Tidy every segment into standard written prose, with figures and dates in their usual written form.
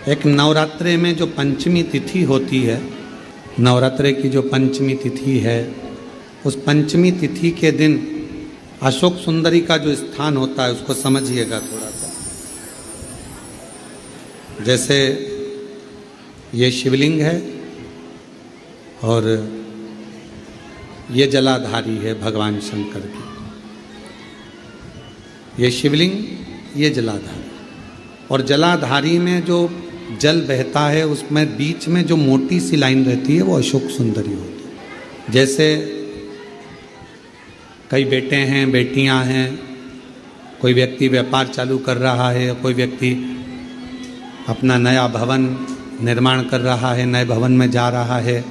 एक नवरात्रे में जो पंचमी तिथि होती है, नवरात्रे की जो पंचमी तिथि है, उस पंचमी तिथि के दिन अशोक सुंदरी का जो स्थान होता है उसको समझिएगा थोड़ा सा। जैसे ये शिवलिंग है और ये जलाधारी है भगवान शंकर की। ये शिवलिंग, ये जलाधारी, और जलाधारी में जो जल बहता है उसमें बीच में जो मोटी सी लाइन रहती है वो अशोक सुंदरी होती है। जैसे कई बेटे हैं, बेटियां हैं, कोई व्यक्ति व्यापार चालू कर रहा है, कोई व्यक्ति अपना नया भवन निर्माण कर रहा है, नए भवन में जा रहा है,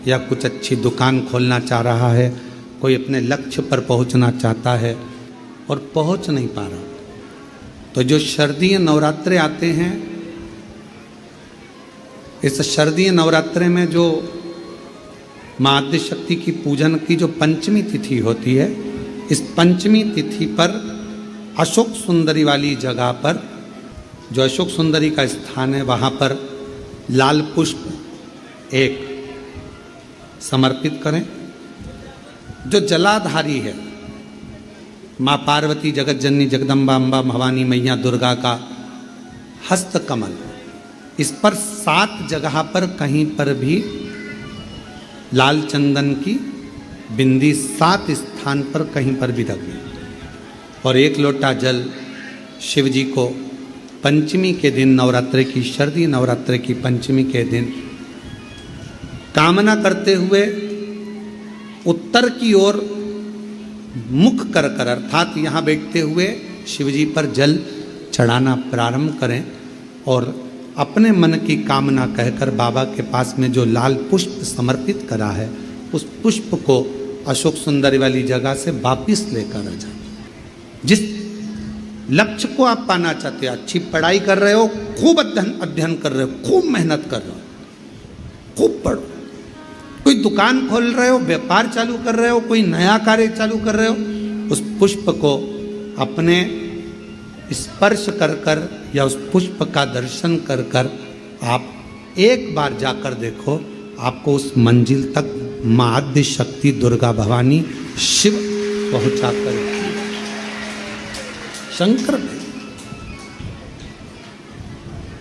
या कुछ अच्छी दुकान खोलना चाह रहा है, कोई अपने लक्ष्य पर पहुंचना चाहता है और पहुंच नहीं पा रहा, तो जो शारदीय नवरात्रे आते हैं, इस शारदीय नवरात्रे में जो माँ आद्यशक्ति की पूजन की जो पंचमी तिथि होती है, इस पंचमी तिथि पर अशोक सुंदरी वाली जगह पर, जो अशोक सुंदरी का स्थान है, वहाँ पर लाल पुष्प एक समर्पित करें। जो जलाधारी है, माँ पार्वती, जगत जननी, जगदम्बा, अम्बा, भवानी मैया दुर्गा का हस्त कमल, इस पर 7 जगह पर कहीं पर भी लाल चंदन की बिंदी 7 स्थान पर कहीं पर भी रख दी, और 1 लोटा जल शिव जी को पंचमी के दिन, नवरात्रे की, शारदीय नवरात्रे की पंचमी के दिन कामना करते हुए उत्तर की ओर मुख कर कर, अर्थात यहाँ बैठते हुए शिव जी पर जल चढ़ाना प्रारंभ करें और अपने मन की कामना कहकर बाबा के पास में जो लाल पुष्प समर्पित करा है, उस पुष्प को अशोक सुंदरी वाली जगह से वापिस लेकर आ जाए। जिस लक्ष्य को आप पाना चाहते हो, अच्छी पढ़ाई कर रहे हो, खूब अध्ययन कर रहे हो, खूब मेहनत कर रहे हो, खूब पढ़ो, कोई दुकान खोल रहे हो, व्यापार चालू कर रहे हो, कोई नया कार्य चालू कर रहे हो, उस पुष्प को अपने स्पर्श कर कर या उस पुष्प का दर्शन कर कर आप एक बार जाकर देखो, आपको उस मंजिल तक माँ आद्यशक्ति दुर्गा भवानी शिव पहुंचा कर शंकर।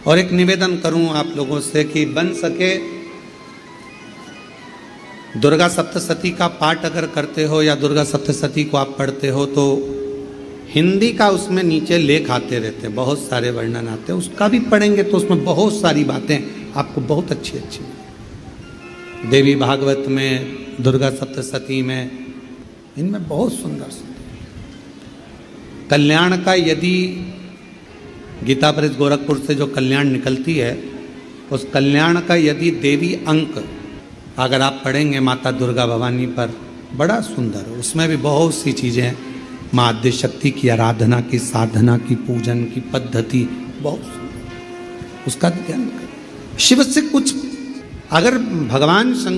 और एक निवेदन करूं आप लोगों से कि बन सके दुर्गा सप्तशती का पाठ अगर करते हो या दुर्गा सप्तशती को आप पढ़ते हो तो हिंदी का उसमें नीचे लेख आते रहते हैं, बहुत सारे वर्णन आते हैं, उसका भी पढ़ेंगे तो उसमें बहुत सारी बातें आपको बहुत अच्छी अच्छी देवी भागवत में, दुर्गा सप्तशती में, इनमें बहुत सुंदर सुंदर कल्याण का, यदि गीता प्रेस गोरखपुर से जो कल्याण निकलती है, उस कल्याण का यदि देवी अंक अगर आप पढ़ेंगे माता दुर्गा भवानी पर, बड़ा सुंदर है। उसमें भी बहुत सी चीज़ें हैं, माँ आद्यशक्ति की आराधना की, साधना की, पूजन की पद्धति बहुत सुंदर, उसका ध्यान करें। शिव से कुछ अगर भगवान